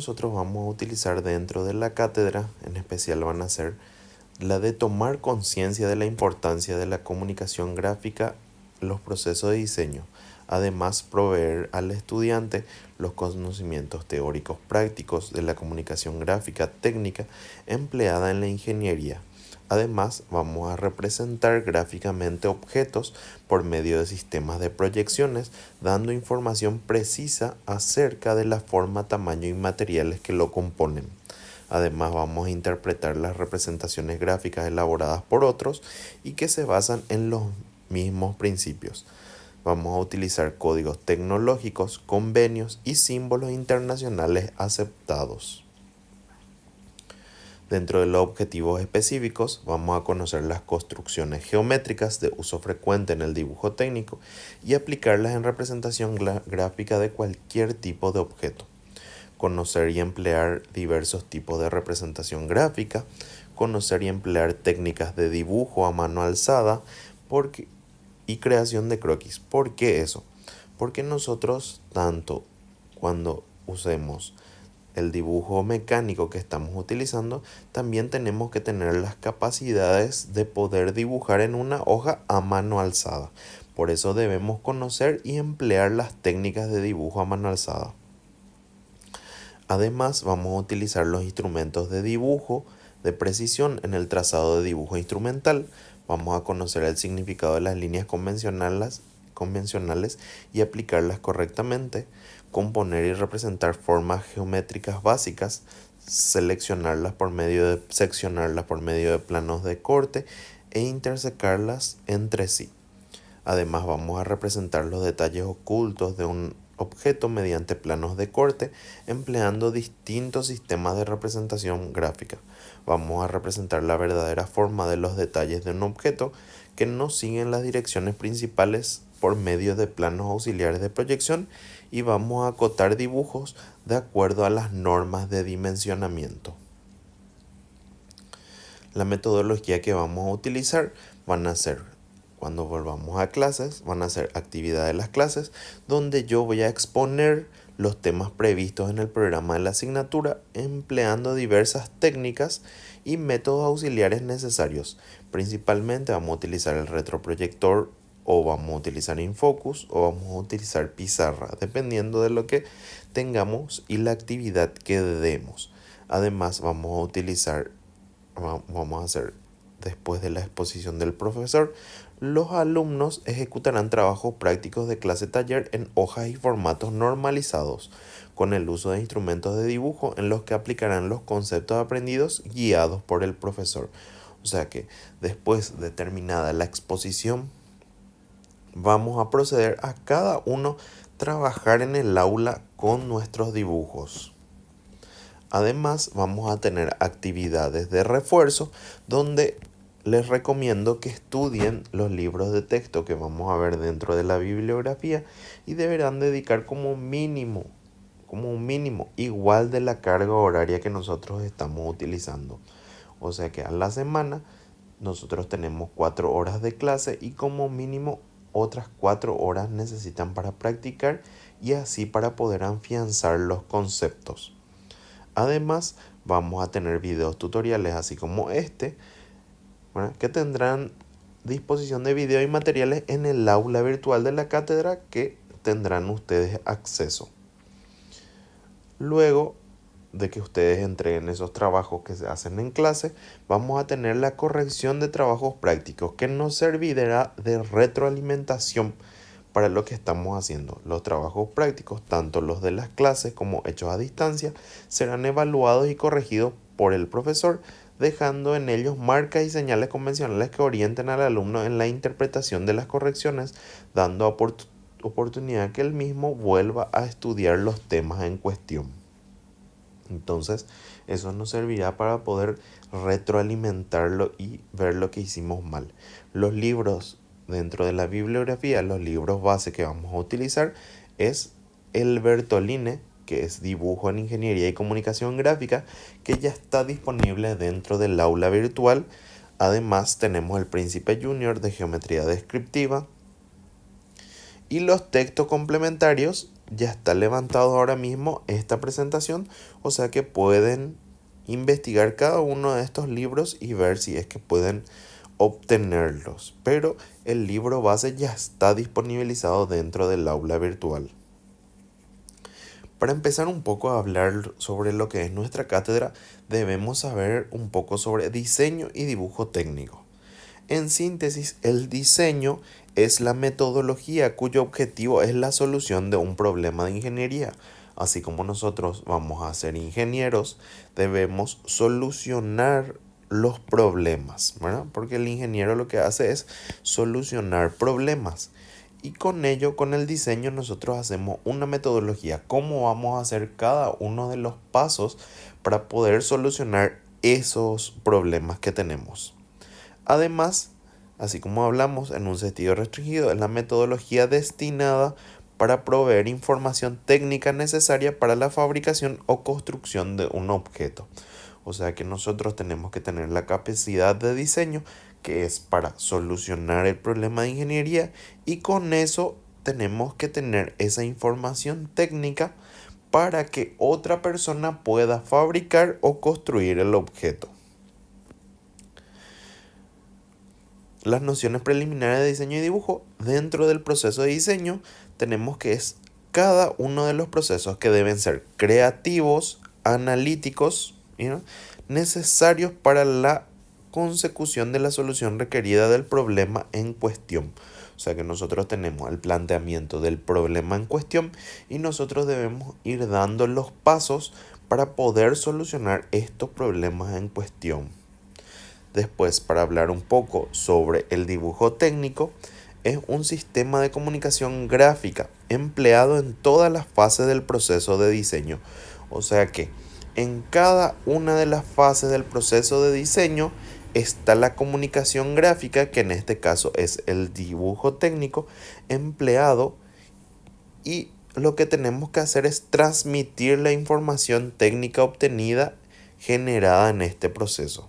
nosotros vamos a utilizar dentro de la cátedra, en especial van a ser la de tomar conciencia de la importancia de la comunicación gráfica en los procesos de diseño. Además, proveer al estudiante los conocimientos teóricos prácticos de la comunicación gráfica técnica empleada en la ingeniería. Además, vamos a representar gráficamente objetos por medio de sistemas de proyecciones, dando información precisa acerca de la forma, tamaño y materiales que lo componen. Además, vamos a interpretar las representaciones gráficas elaboradas por otros y que se basan en los mismos principios. Vamos a utilizar códigos tecnológicos, convenios y símbolos internacionales aceptados. Dentro de los objetivos específicos, vamos a conocer las construcciones geométricas de uso frecuente en el dibujo técnico y aplicarlas en representación gráfica de cualquier tipo de objeto. Conocer y emplear diversos tipos de representación gráfica, conocer y emplear técnicas de dibujo a mano alzada y creación de croquis. ¿Por qué eso? Porque nosotros, tanto cuando usemos el dibujo mecánico que estamos utilizando, también tenemos que tener las capacidades de poder dibujar en una hoja a mano alzada. Por eso debemos conocer y emplear las técnicas de dibujo a mano alzada. Además, vamos a utilizar los instrumentos de dibujo de precisión en el trazado de dibujo instrumental. Vamos a conocer el significado de las líneas convencionales y aplicarlas correctamente, componer y representar formas geométricas básicas, seccionarlas por medio de planos de corte e intersecarlas entre sí. Además, vamos a representar los detalles ocultos de un objeto mediante planos de corte, empleando distintos sistemas de representación gráfica. Vamos a representar la verdadera forma de los detalles de un objeto que no siguen las direcciones principales por medio de planos auxiliares de proyección y vamos a acotar dibujos de acuerdo a las normas de dimensionamiento. La metodología que vamos a utilizar van a ser, cuando volvamos a clases, van a ser actividades de las clases, donde yo voy a exponer los temas previstos en el programa de la asignatura, empleando diversas técnicas y métodos auxiliares necesarios. Principalmente vamos a utilizar el retroproyector, o vamos a utilizar Infocus, o vamos a utilizar pizarra, dependiendo de lo que tengamos y la actividad que demos. Además, vamos a hacer, después de la exposición del profesor, los alumnos ejecutarán trabajos prácticos de clase taller en hojas y formatos normalizados, con el uso de instrumentos de dibujo en los que aplicarán los conceptos aprendidos guiados por el profesor. O sea que después de terminada la exposición, vamos a proceder a cada uno trabajar en el aula con nuestros dibujos. Además, vamos a tener actividades de refuerzo donde les recomiendo que estudien los libros de texto que vamos a ver dentro de la bibliografía y deberán dedicar como un mínimo igual de la carga horaria que nosotros estamos utilizando. O sea que a la semana nosotros tenemos 4 horas de clase y como mínimo otras 4 horas necesitan para practicar y así para poder afianzar los conceptos. Además, vamos a tener videos tutoriales así como este, ¿verdad?, que tendrán disposición de video y materiales en el aula virtual de la cátedra que tendrán ustedes acceso. Luego de que ustedes entreguen esos trabajos que se hacen en clase, vamos a tener la corrección de trabajos prácticos que nos servirá de retroalimentación para lo que estamos haciendo. Los trabajos prácticos, tanto los de las clases como hechos a distancia, serán evaluados y corregidos por el profesor, dejando en ellos marcas y señales convencionales que orienten al alumno en la interpretación de las correcciones, dando oportunidad que él mismo vuelva a estudiar los temas en cuestión. Entonces, eso nos servirá para poder retroalimentarlo y ver lo que hicimos mal. Los libros dentro de la bibliografía, los libros base que vamos a utilizar es el Bertoline, que es dibujo en ingeniería y comunicación gráfica, que ya está disponible dentro del aula virtual. Además, tenemos el Príncipe Junior de geometría descriptiva y los textos complementarios ya está levantado ahora mismo esta presentación, o sea que pueden investigar cada uno de estos libros y ver si es que pueden obtenerlos. Pero el libro base ya está disponibilizado dentro del aula virtual. Para empezar un poco a hablar sobre lo que es nuestra cátedra, debemos saber un poco sobre diseño y dibujo técnico. En síntesis, el diseño es la metodología cuyo objetivo es la solución de un problema de ingeniería. Así como nosotros vamos a ser ingenieros, debemos solucionar los problemas, ¿verdad? Porque el ingeniero lo que hace es solucionar problemas. Y con ello, con el diseño, nosotros hacemos una metodología. ¿Cómo vamos a hacer cada uno de los pasos para poder solucionar esos problemas que tenemos? Además, así como hablamos en un sentido restringido, es la metodología destinada para proveer información técnica necesaria para la fabricación o construcción de un objeto. O sea que nosotros tenemos que tener la capacidad de diseño que es para solucionar el problema de ingeniería, y con eso tenemos que tener esa información técnica para que otra persona pueda fabricar o construir el objeto. Las nociones preliminares de diseño y dibujo dentro del proceso de diseño tenemos que es cada uno de los procesos que deben ser creativos, analíticos, ¿no?, necesarios para la consecución de la solución requerida del problema en cuestión. O sea que nosotros tenemos el planteamiento del problema en cuestión y nosotros debemos ir dando los pasos para poder solucionar estos problemas en cuestión. Después, para hablar un poco sobre el dibujo técnico, es un sistema de comunicación gráfica empleado en todas las fases del proceso de diseño. O sea que en cada una de las fases del proceso de diseño está la comunicación gráfica, que en este caso es el dibujo técnico empleado, y lo que tenemos que hacer es transmitir la información técnica obtenida generada en este proceso,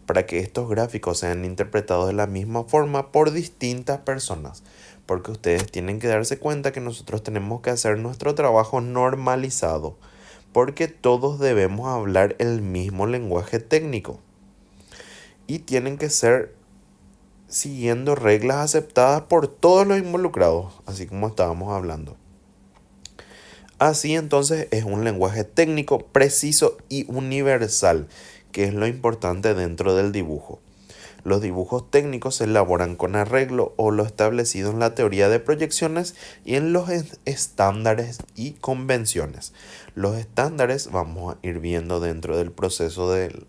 para que estos gráficos sean interpretados de la misma forma por distintas personas. Porque ustedes tienen que darse cuenta que nosotros tenemos que hacer nuestro trabajo normalizado, porque todos debemos hablar el mismo lenguaje técnico y tienen que ser siguiendo reglas aceptadas por todos los involucrados, así como estábamos hablando. Así entonces es un lenguaje técnico preciso y universal, que es lo importante dentro del dibujo. Los dibujos técnicos se elaboran con arreglo o lo establecido en la teoría de proyecciones y en los estándares y convenciones. Los estándares vamos a ir viendo dentro del proceso de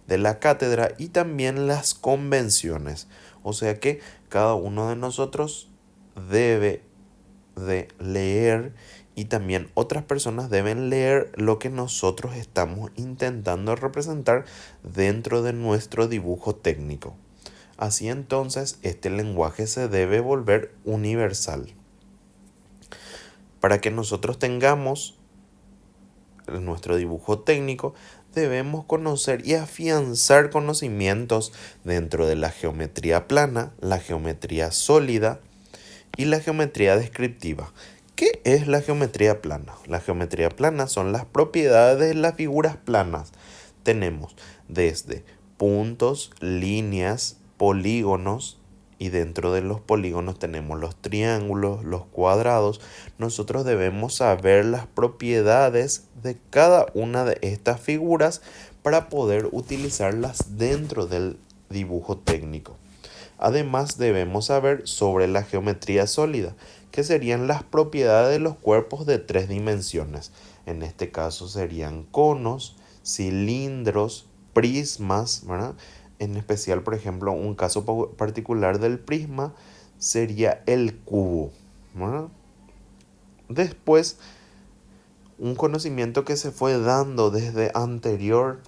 la cátedra, y también las convenciones. O sea que cada uno de nosotros debe de leer, y también otras personas deben leer lo que nosotros estamos intentando representar dentro de nuestro dibujo técnico. Así entonces, este lenguaje se debe volver universal. Para que nosotros tengamos nuestro dibujo técnico, debemos conocer y afianzar conocimientos dentro de la geometría plana, la geometría sólida y la geometría descriptiva. ¿Qué es la geometría plana? La geometría plana son las propiedades de las figuras planas. Tenemos desde puntos, líneas, polígonos, y dentro de los polígonos tenemos los triángulos, los cuadrados. Nosotros debemos saber las propiedades de cada una de estas figuras para poder utilizarlas dentro del dibujo técnico. Además, debemos saber sobre la geometría sólida, que serían las propiedades de los cuerpos de 3 dimensiones. En este caso serían conos, cilindros, prismas, ¿verdad? En especial, por ejemplo, un caso particular del prisma sería el cubo, ¿verdad? Después, un conocimiento que se fue dando desde anterior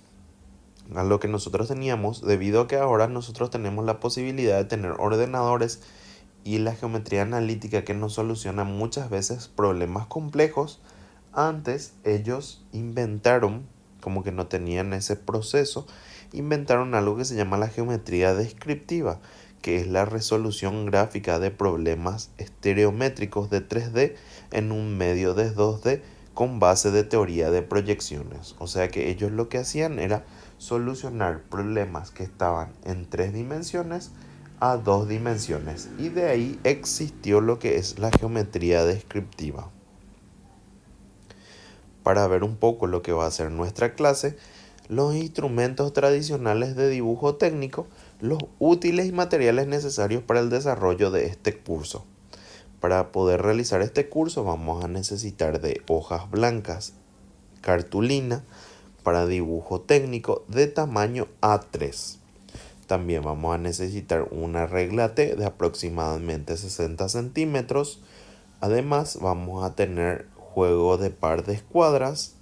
a lo que nosotros teníamos, debido a que ahora nosotros tenemos la posibilidad de tener ordenadores y la geometría analítica que nos soluciona muchas veces problemas complejos. Antes ellos inventaron, como que no tenían ese proceso, inventaron algo que se llama la geometría descriptiva, que es la resolución gráfica de problemas estereométricos de 3D en un medio de 2D con base de teoría de proyecciones. O sea que ellos lo que hacían era solucionar problemas que estaban en 3 dimensiones a 2 dimensiones, y de ahí existió lo que es la geometría descriptiva. Para ver un poco lo que va a ser nuestra clase, los instrumentos tradicionales de dibujo técnico, los útiles y materiales necesarios para el desarrollo de este curso. Para poder realizar este curso vamos a necesitar de hojas blancas, cartulina para dibujo técnico de tamaño A3. También vamos a necesitar una regla T de aproximadamente 60 centímetros. Además vamos a tener juego de par de escuadras.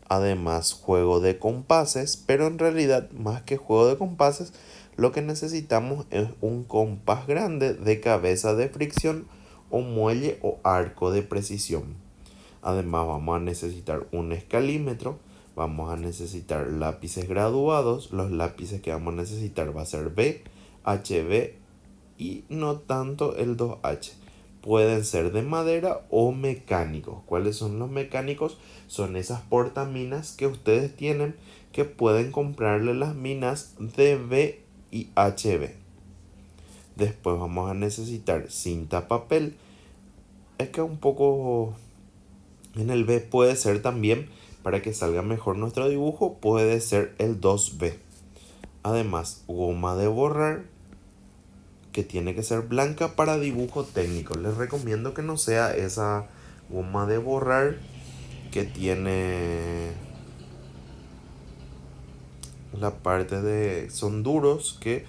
Además juego de compases, pero en realidad más que juego de compases, lo que necesitamos es un compás grande de cabeza de fricción o muelle o arco de precisión. Además vamos a necesitar un escalímetro, vamos a necesitar lápices graduados. Los lápices que vamos a necesitar va a ser B, HB y no tanto el 2H. Pueden ser de madera o mecánicos. ¿Cuáles son los mecánicos? Son esas portaminas que ustedes tienen, que pueden comprarle las minas de B y HB. Después vamos a necesitar cinta papel. Es que un poco en el B puede ser también, para que salga mejor nuestro dibujo, puede ser el 2B. Además, goma de borrar, que tiene que ser blanca para dibujo técnico. Les recomiendo que no sea esa goma de borrar que tiene la parte de... son duros, que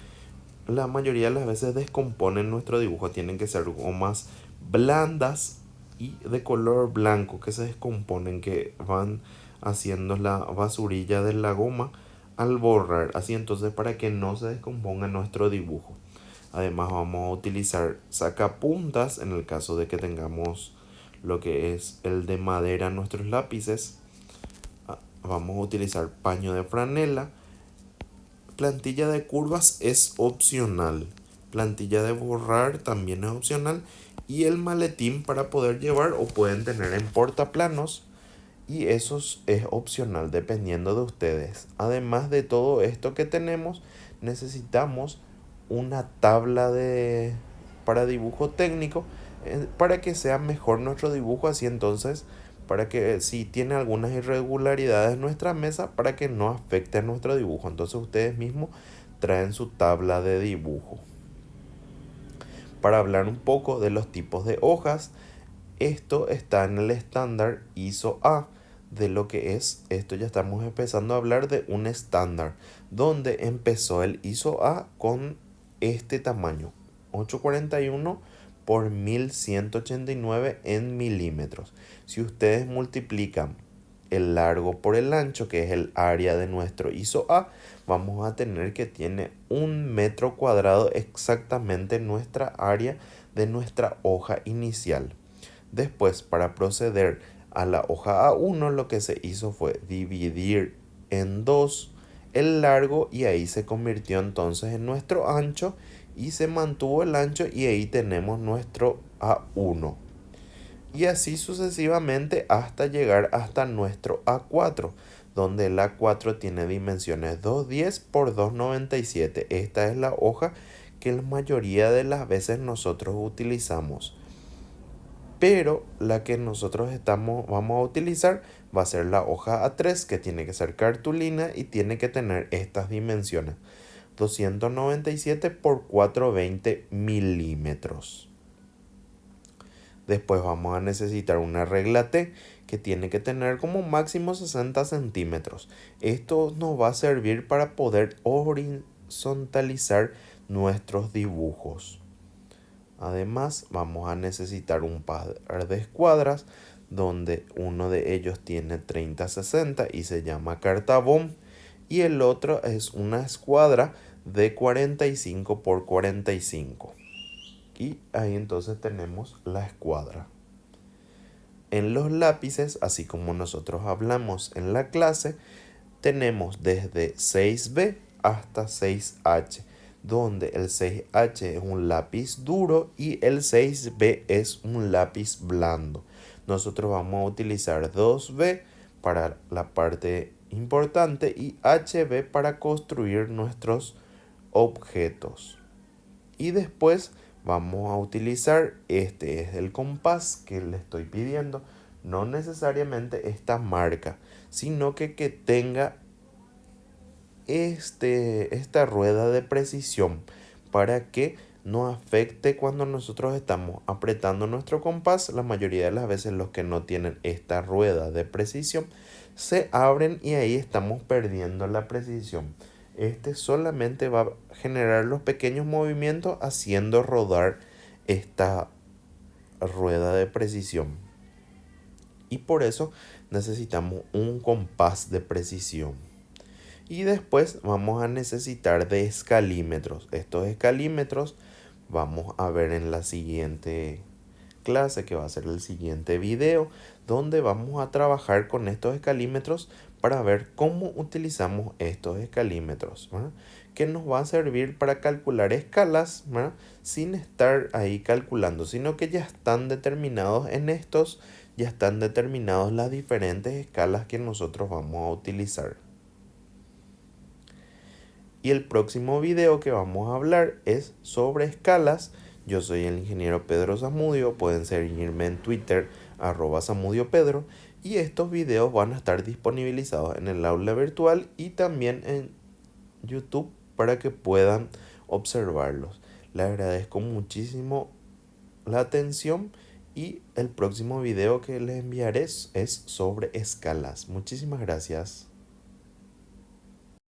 la mayoría de las veces descomponen nuestro dibujo. Tienen que ser gomas blandas y de color blanco, que se descomponen, que van haciendo la basurilla de la goma al borrar. Así entonces, para que no se descomponga nuestro dibujo. Además vamos a utilizar sacapuntas en el caso de que tengamos lo que es el de madera en nuestros lápices. Vamos a utilizar paño de franela. Plantilla de curvas es opcional. Plantilla de borrar también es opcional. Y el maletín para poder llevar, o pueden tener en portaplanos. Y eso es opcional dependiendo de ustedes. Además de todo esto que tenemos, necesitamos una tabla para dibujo técnico, para que sea mejor nuestro dibujo. Así entonces, para que si tiene algunas irregularidades en nuestra mesa, para que no afecte a nuestro dibujo. Entonces ustedes mismos traen su tabla de dibujo. Para hablar un poco de los tipos de hojas, esto está en el estándar ISO A. De lo que es esto, ya estamos empezando a hablar de un estándar, donde empezó el ISO A con este tamaño, 841 por 1189 en milímetros. Si ustedes multiplican el largo por el ancho, que es el área de nuestro ISO A, vamos a tener que tiene 1 metro cuadrado exactamente nuestra área de nuestra hoja inicial. Después, para proceder a la hoja A1, lo que se hizo fue dividir en 2 el largo, y ahí se convirtió entonces en nuestro ancho, y se mantuvo el ancho, y ahí tenemos nuestro A1. Y así sucesivamente hasta llegar hasta nuestro A4, donde el A4 tiene dimensiones 210 por 297. Esta es la hoja que la mayoría de las veces nosotros utilizamos. Pero la que nosotros vamos a utilizar va a ser la hoja A3, que tiene que ser cartulina y tiene que tener estas dimensiones: 297 por 420 milímetros. Después vamos a necesitar una regla T, que tiene que tener como máximo 60 centímetros. Esto nos va a servir para poder horizontalizar nuestros dibujos. Además vamos a necesitar un par de escuadras, donde uno de ellos tiene 30-60 y se llama cartabón, y el otro es una escuadra de 45 por 45. Y ahí entonces tenemos la escuadra. En los lápices, así como nosotros hablamos en la clase, tenemos desde 6B hasta 6H. donde el 6H es un lápiz duro y el 6B es un lápiz blando. Nosotros vamos a utilizar 2B para la parte importante y HB para construir nuestros objetos. Y después vamos a utilizar, este es el compás que le estoy pidiendo, no necesariamente esta marca, sino que tenga esta rueda de precisión para que no afecte cuando nosotros estamos apretando nuestro compás. La mayoría de las veces los que no tienen esta rueda de precisión se abren y ahí estamos perdiendo la precisión. Este solamente va a generar los pequeños movimientos haciendo rodar esta rueda de precisión. Y por eso necesitamos un compás de precisión. Y después vamos a necesitar de escalímetros. Estos escalímetros vamos a ver en la siguiente clase, que va a ser el siguiente video, donde vamos a trabajar con estos escalímetros para ver cómo utilizamos estos escalímetros, ¿verdad? Que nos va a servir para calcular escalas, ¿verdad? Sin estar ahí calculando, sino que ya están determinados en estos, ya están determinados las diferentes escalas que nosotros vamos a utilizar. Y el próximo video que vamos a hablar es sobre escalas. Yo soy el ingeniero Pedro Zamudio, pueden seguirme en Twitter @ZamudioPedro, y estos videos van a estar disponibilizados en el aula virtual y también en YouTube para que puedan observarlos. Les agradezco muchísimo la atención y el próximo video que les enviaré es sobre escalas. Muchísimas gracias.